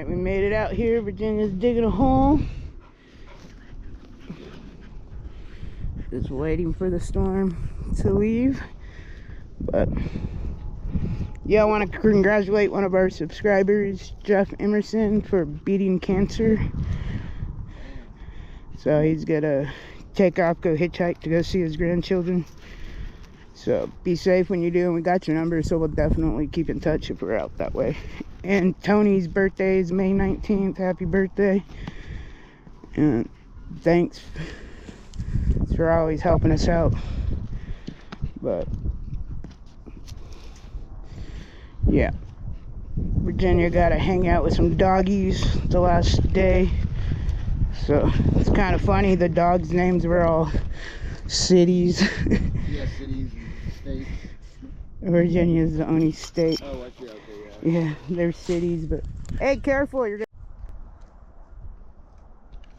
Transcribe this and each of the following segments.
Alright, we made it out here. Virginia's digging a hole. Just waiting for the storm to leave. But yeah, I want to congratulate one of our subscribers, Jeff Emerson, for beating cancer. So he's gonna take off, go hitchhike to go see his grandchildren. So be safe when you do, and we got your number, so we'll definitely keep in touch if we're out that way. And Tony's birthday is May 19th. Happy birthday. And thanks for always helping us out. But yeah, Virginia got to hang out with some doggies the last day. So it's kind of funny, the dogs' names were all cities. Yeah, cities and states. Virginia's the only state. Oh, I see. Okay, yeah. Yeah, they're cities, but hey, careful, you're gonna...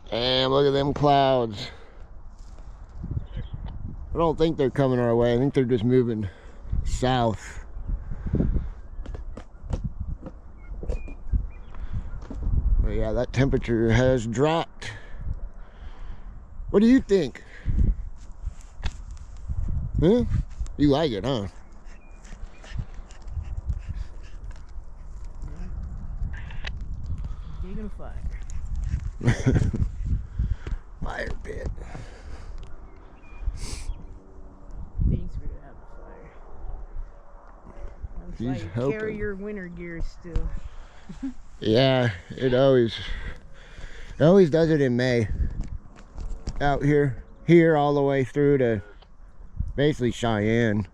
Damn, look at them clouds. I don't think they're coming our way. I think they're just moving south. But yeah, that temperature has dropped. What do you think? Huh? You like it, huh? Digging a fire. Fire pit. Thanks for having a fire. Looks like you carry your winter gear still. Yeah, it always does it in May. Out here all the way through to basically Cheyenne.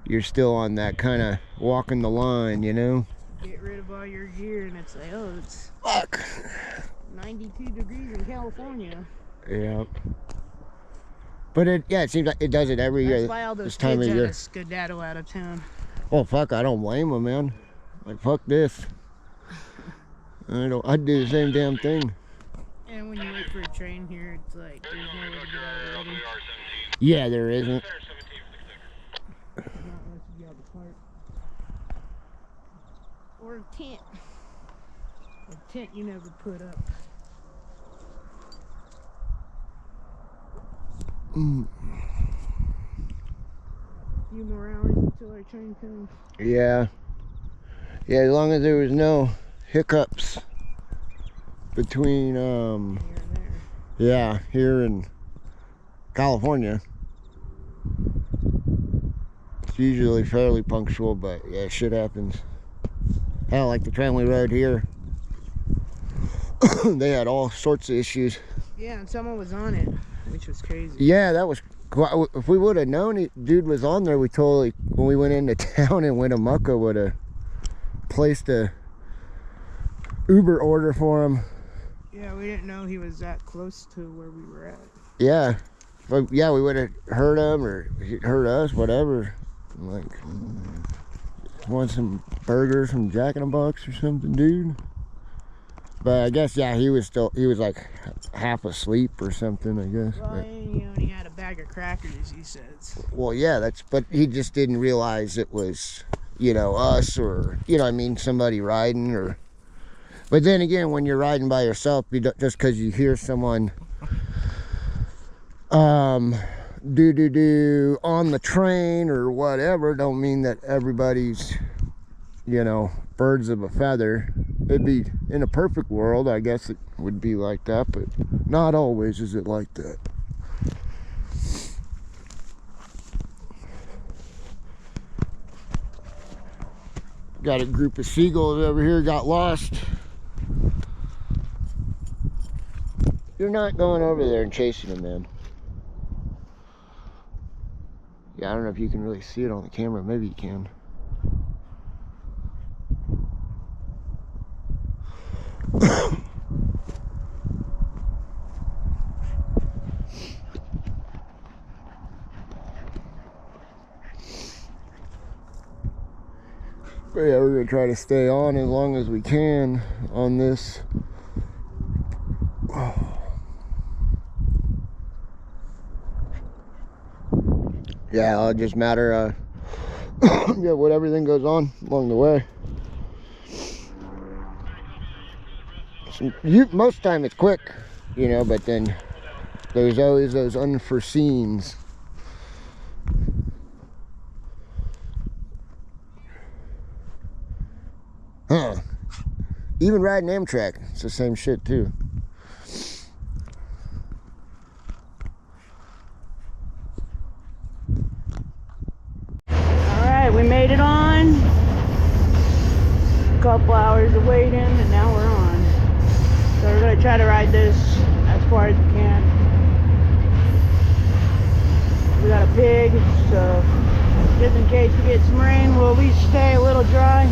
You're still on that kind of walking the line, you know? Get rid of all your gear and it's like, oh, it's fuck 92 degrees in California. Yeah. But it seems like it does it every year. That's why all those this time kids of had year. to skedaddle out of town. Well, fuck, I don't blame them, man. Like, fuck this. I'd do the same damn thing. And when you wait for a train here, it's like there's no way to get out of the way. Yeah, there isn't. Not unless you get out the park. Or a tent. A tent you never put up. A few more hours until our train comes. Yeah. Yeah, as long as there was no hiccups between Here and there. yeah, here in California. It's usually fairly punctual, but yeah, shit happens. Hell, like the Tramway Road here. They had all sorts of issues. Yeah, and someone was on it, which was crazy. Yeah, that was quite, if we would have known it, dude was on there, we totally, when we went into town in Winnemucca, would have placed a Uber order for him. Yeah, we didn't know he was that close to where we were at. Yeah, but yeah, we would have heard him or he heard us, whatever. Like, want some burgers from Jack in the Box or something, dude? But I guess, yeah, he was like half asleep or something, I guess. Well, But, he only had a bag of crackers, he says. well, yeah, but he just didn't realize it was, you know, us or, you know, I mean, somebody riding or. But then again, when you're riding by yourself, you don't, just because you hear someone do on the train or whatever, don't mean that everybody's, you know, birds of a feather. It'd be, in a perfect world, I guess it would be like that, but not always is it like that. Got a group of seagulls over here, got lost. You're not going over there and chasing them, man. Yeah, I don't know if you can really see it on the camera. Maybe you can. But yeah, we're gonna try to stay on as long as we can on this. Yeah, it'll just matter yeah, what everything goes on along the way. most time it's quick, you know, but then there's always those unforeseens. Huh. Even riding Amtrak, it's the same shit too. Alright, we made it on. A couple hours of waiting and now we're on. So we're gonna try to ride this as far as we can. We got a pig, so just in case we get some rain, we'll at least stay a little dry.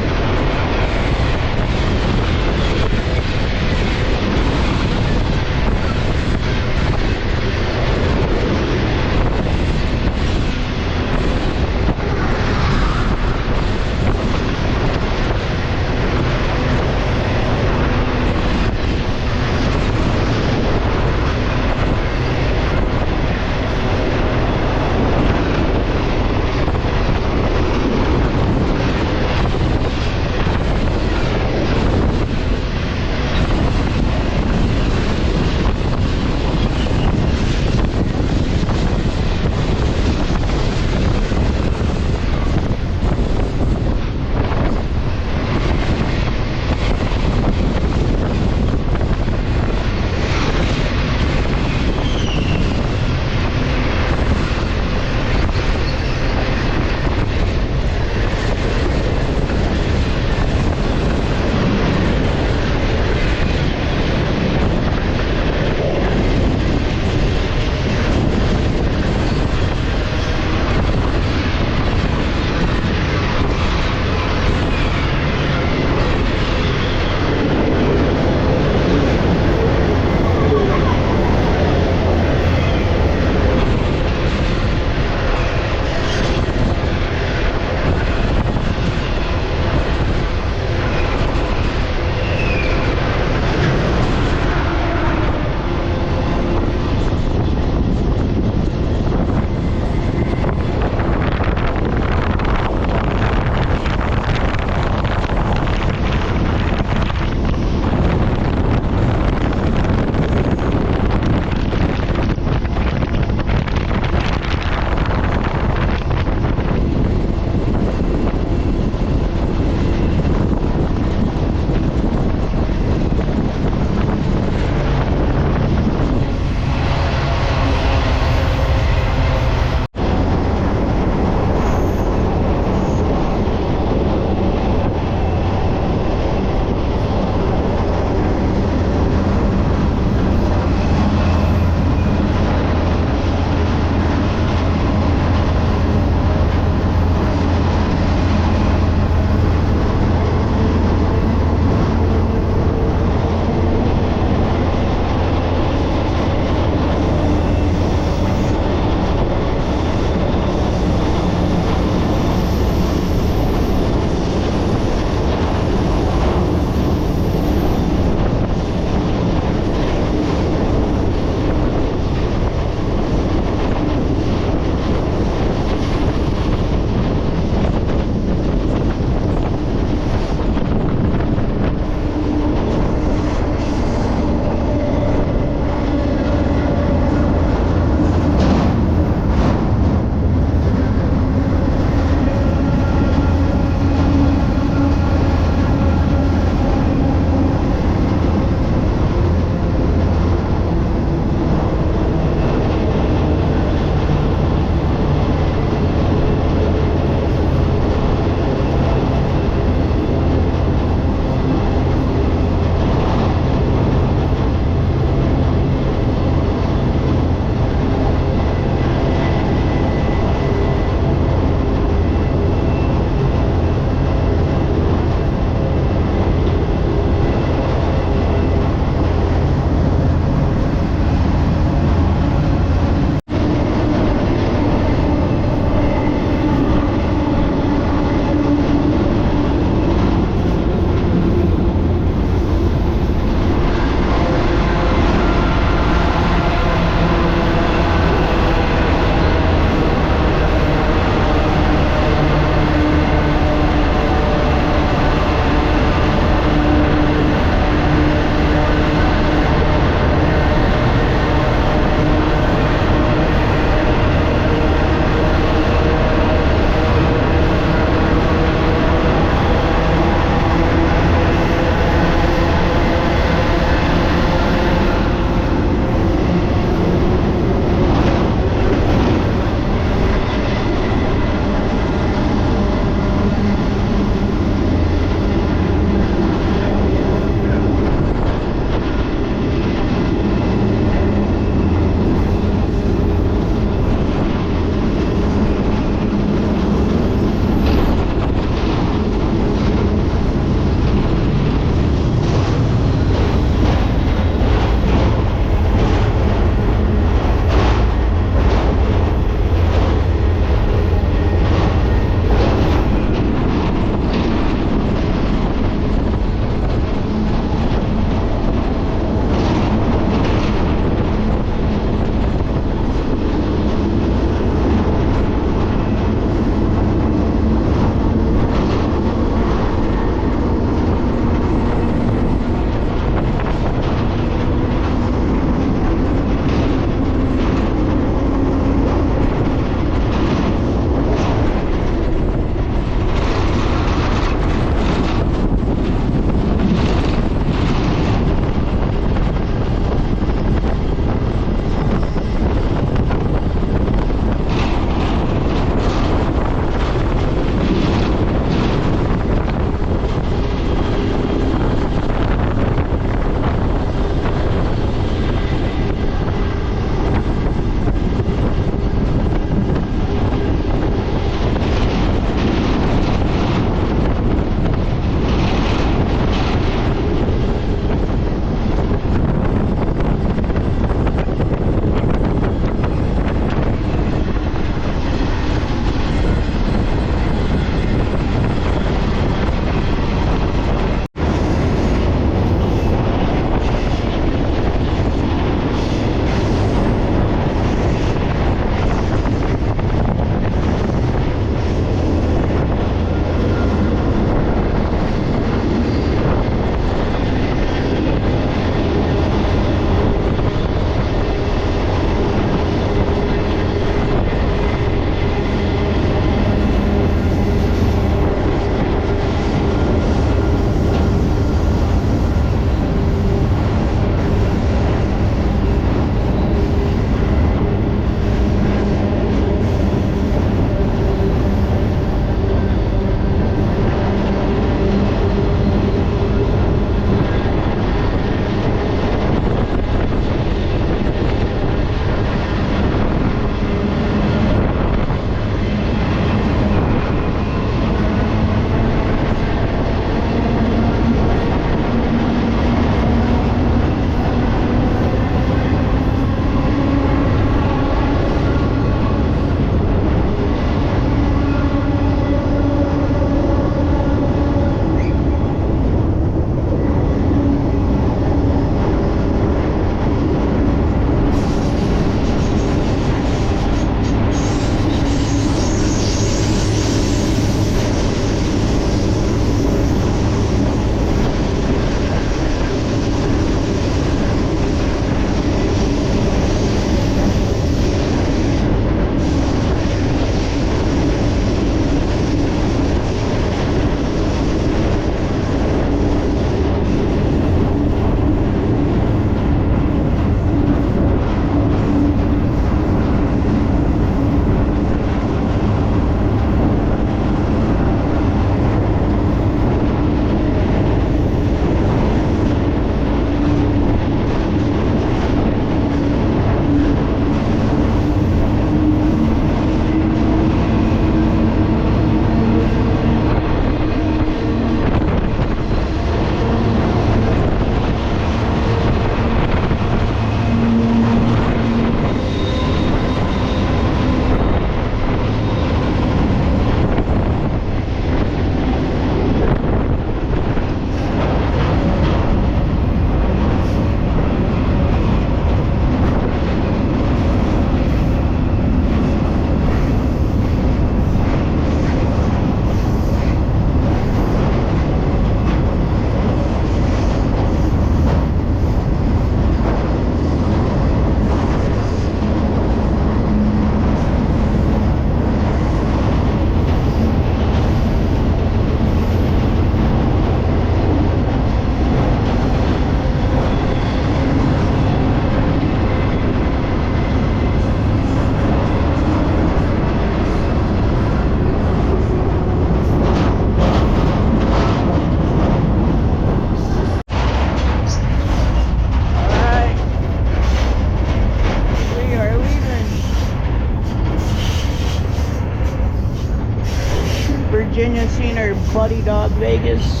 Buddy Dog Vegas.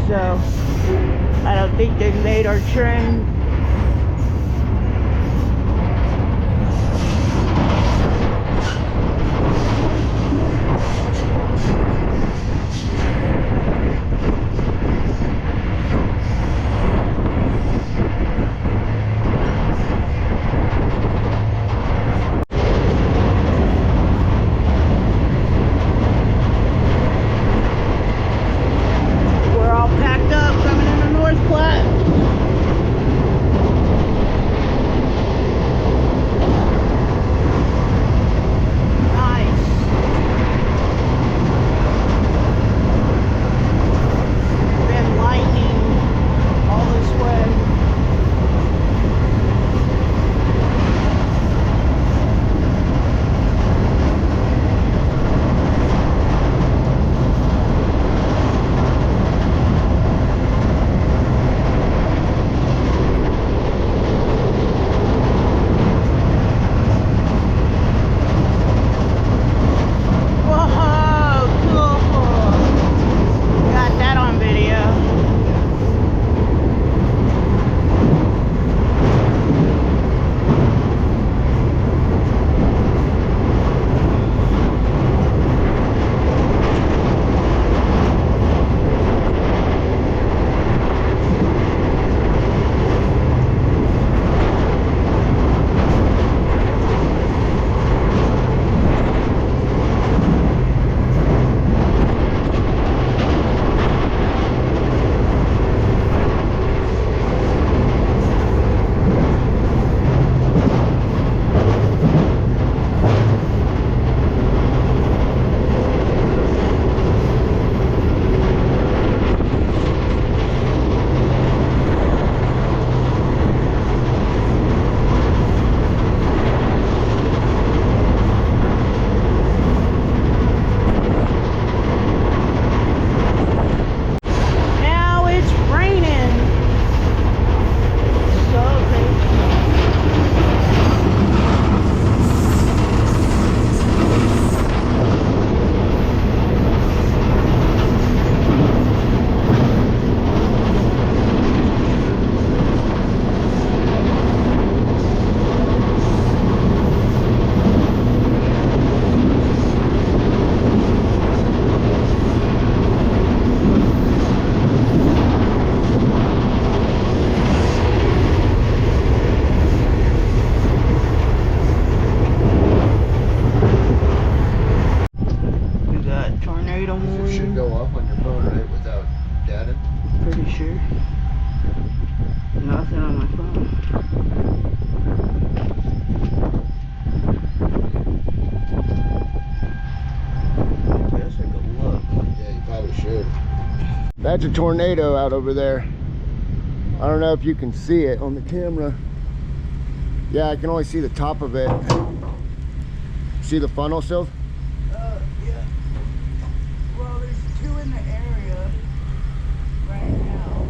So I don't think they made our train. We're all packed up coming into North Platte. Nice. Been lightning all this way. Whoa, cool. Got that on video. Now it's raining. So we got tornado It should warning. go up on your phone, right, without data? Pretty sure. Nothing on my phone. I guess I could look. Yeah, you probably should. That's a tornado out over there. I don't know if you can see it on the camera. Yeah, I can only see the top of it. See the funnel still? Yeah. Well, there's two in the area right now.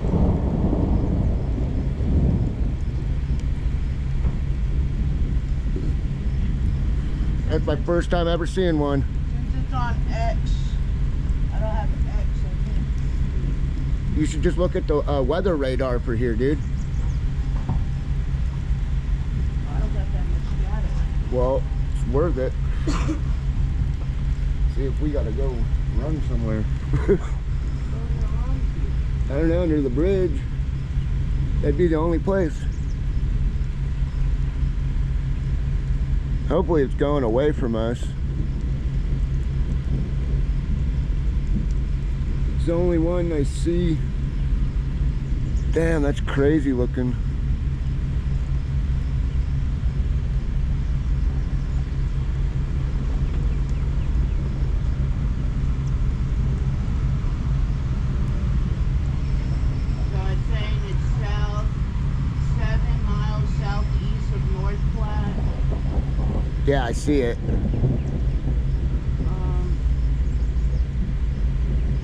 That's my first time ever seeing one. Since it's on X, I don't have X, I can't see. You should just look at the weather radar for here, dude. I don't got that much data. Well, it's worth it. See if we gotta go run somewhere. I don't know, near the bridge. That'd be the only place. Hopefully it's going away from us. It's the only one I see. Damn, that's crazy looking. So it's saying it's south, 7 miles southeast of North Platte. Yeah, I see it.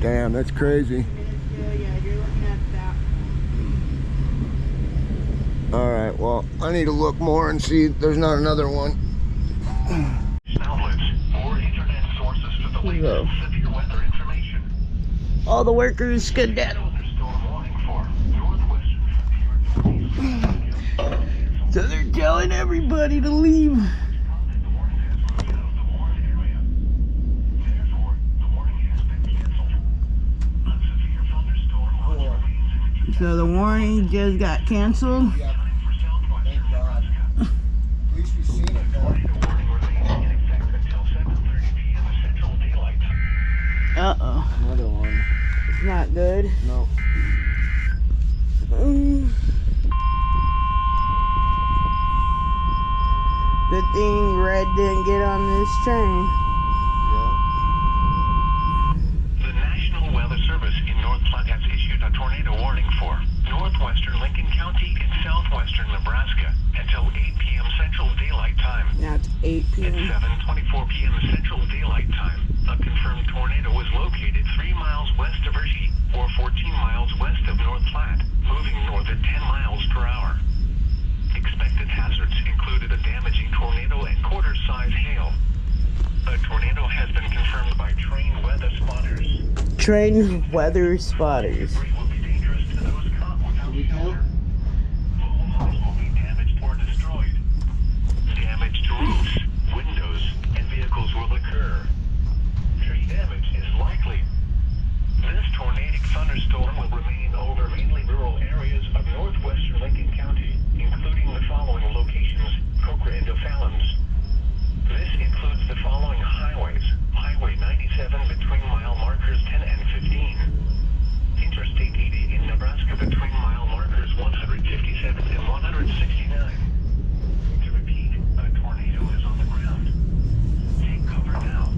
Damn, that's crazy. Yeah, you're looking at that one. All right, well, I need to look more and see if there's not another one. Outlets or internet sources for the latest severe weather information. All the workers skedaddle. So they're telling everybody to leave. So the warning just got canceled. Yep. Thank God. At least we've seen it though. Uh-oh. Another one. It's not good. No. Good thing Red didn't get on this train. The National Weather Service in North Platte has issued a tornado warning for northwestern Lincoln County and southwestern Nebraska until 8 p.m. Central Daylight Time. Now it's 8 p.m. At 7:24 p.m. Central Daylight Time, a confirmed tornado was located 3 miles west of Hershey or 14 miles west of North Platte, moving north at 10 miles per hour. Expected hazards included a damaging tornado and quarter-size hail. A tornado has been confirmed by trained weather spotters. Trained weather spotters. Debris will be dangerous to those caught without shelter. Mobile homes will be damaged or destroyed. Damage to roofs, windows, and vehicles will occur. Tree damage is likely. This tornadic thunderstorm will remain over mainly rural areas of northwestern Lincoln County, including the following locations: Coker and O'Fallon's. This includes the following highways: Highway 97 between mile markers 10 and 15. Interstate 80 in Nebraska between mile markers 157 and 169. To repeat, a tornado is on the ground. Take cover now.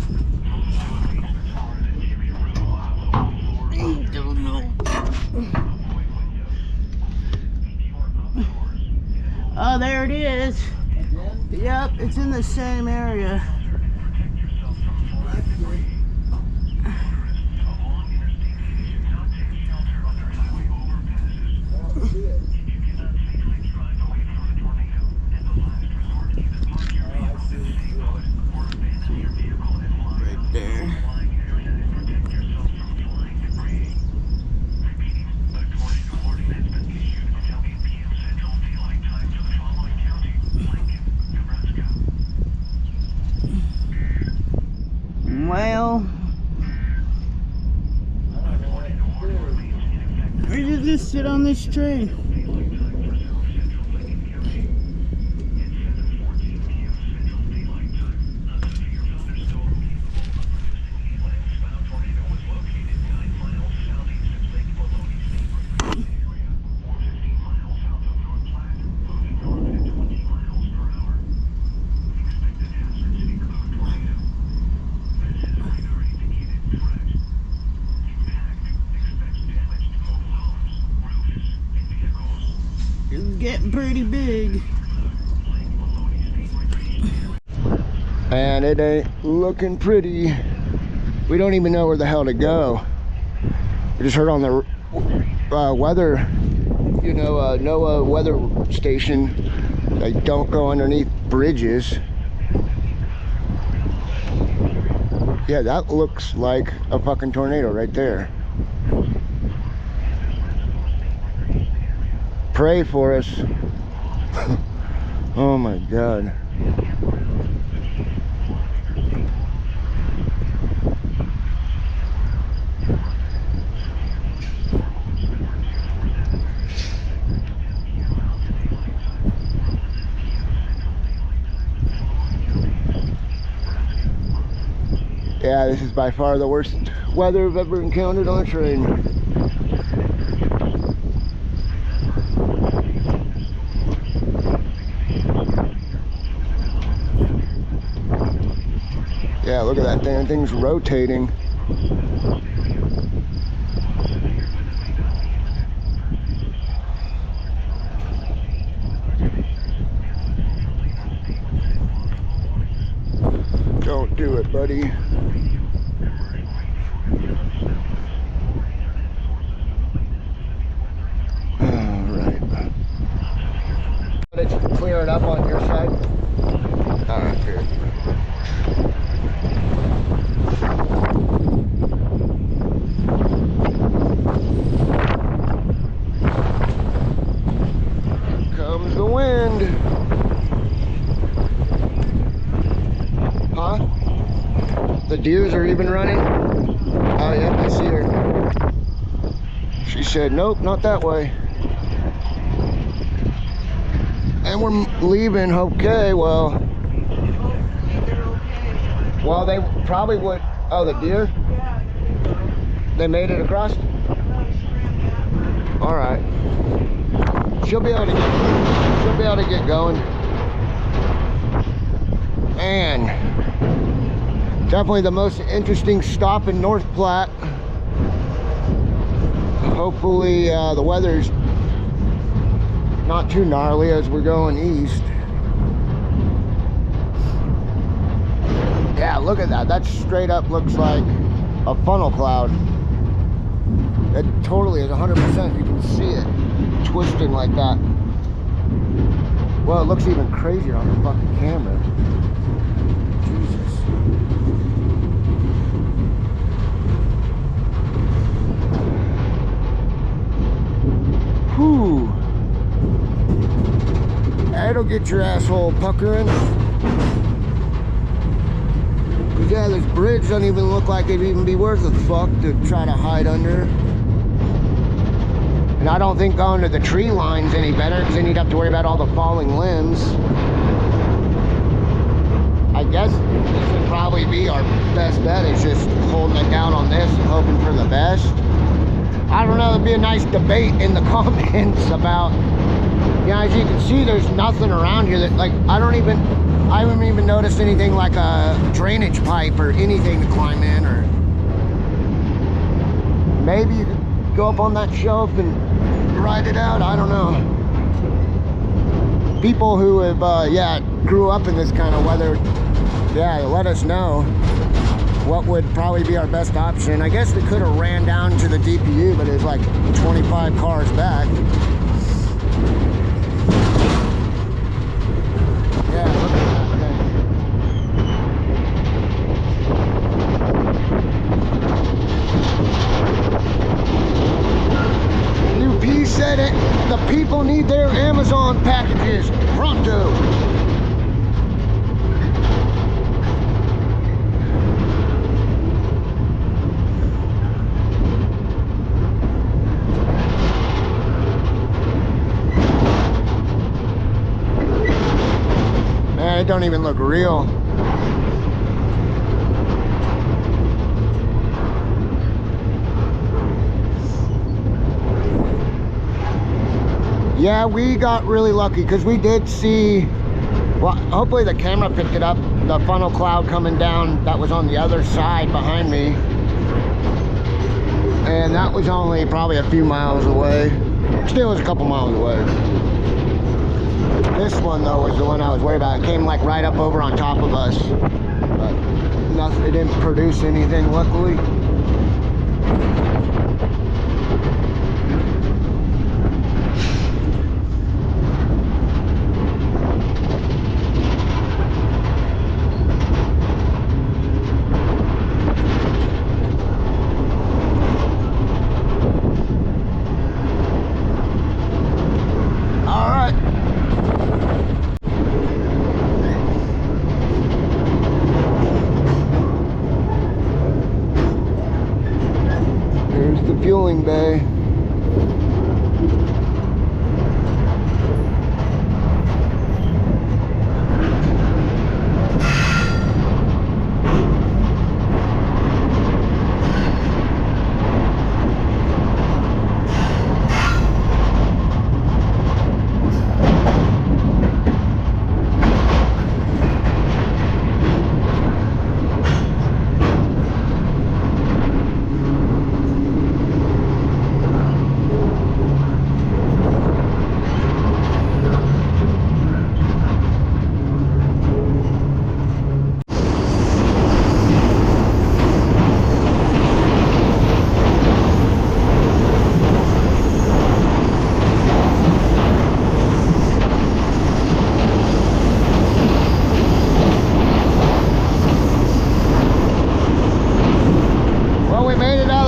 Move to a basement or an interior room on the lower floor. I don't know. Avoid windows. If you are outdoors, Oh, there it is. Yep, it's in the same area. protect yourself from falling debris. Motorists along Interstate 80 should not take shelter under highway overpasses. If you cannot safely drive away from the tornado, as a last resort, either park your vehicle and stay put, or abandon your vehicle and lie Right there. in the flying area and protect yourself from flying debris. Repeating, a tornado warning has been issued until 8 p.m. Central Daylight Time for the following county: Lincoln, Nebraska. Well, where did this sit on this train? It's getting pretty big. And it ain't looking pretty. We don't even know where the hell to go. We just heard on the weather, you know, NOAA weather station, they don't go underneath bridges. Yeah, that looks like a fucking tornado right there. Pray for us. Oh my God. Yeah, this is by far the worst weather I've ever encountered on a train. Yeah, look at that damn thing's rotating. Don't do it, buddy. Alright. It's clearing up on your side. Alright, good. been running? Oh, yeah, I see her. She said, nope, not that way. And we're leaving. Okay, well, they probably would. Oh, the deer? They made it across? All right. She'll be able to get going. And definitely the most interesting stop in North Platte. Hopefully the weather's not too gnarly as we're going east. Yeah, look at that. That straight up looks like a funnel cloud. It totally is 100%. You can see it twisting like that. Well, it looks even crazier on the fucking camera. Jesus. Whew. That'll get your asshole puckering. Cause yeah, this bridge doesn't even look like it'd even be worth a fuck to try to hide under. And I don't think going to the tree line's any better, because then you'd have to worry about all the falling limbs. I guess this would probably be our best bet, is just holding it down on this and hoping for the best. I don't know, it'd be a nice debate in the comments about, yeah, as you can see, there's nothing around here that, like, I haven't even noticed anything like a drainage pipe or anything to climb in, or maybe you could go up on that shelf and ride it out. I don't know. People who have, yeah, grew up in this kind of weather, yeah, let us know what would probably be our best option. I guess we could have ran down to the DPU, but it's like 25 cars back. Yeah, look at that thing. UP said it. The people need their Amazon packages pronto. It don't even look real. Yeah, we got really lucky because we did see, well, hopefully the camera picked it up, the funnel cloud coming down that was on the other side behind me. And that was only probably a few miles away. Still was a couple miles away. This one though was the one I was worried about. It came like right up over on top of us, but nothing, it didn't produce anything, luckily. Fueling bay.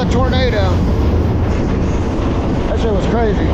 Tornado. That shit was crazy.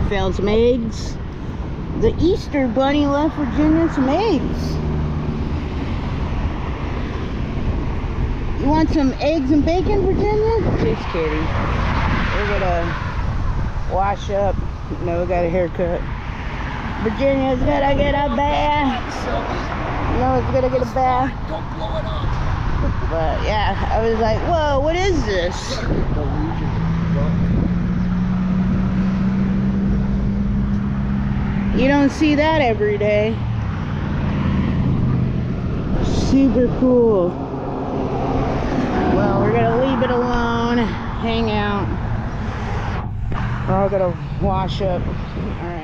Found some eggs. The Easter bunny left Virginia some eggs. You want some eggs and bacon, Virginia? Just kidding. We're gonna wash up. No, got a haircut. Virginia's gonna get a bath. No, it's gonna get a bath. Don't blow it up. But yeah, I was like, whoa, what is this? You don't see that every day. Super cool. Well, we're gonna leave it alone, hang out. We're all gonna wash up. All right.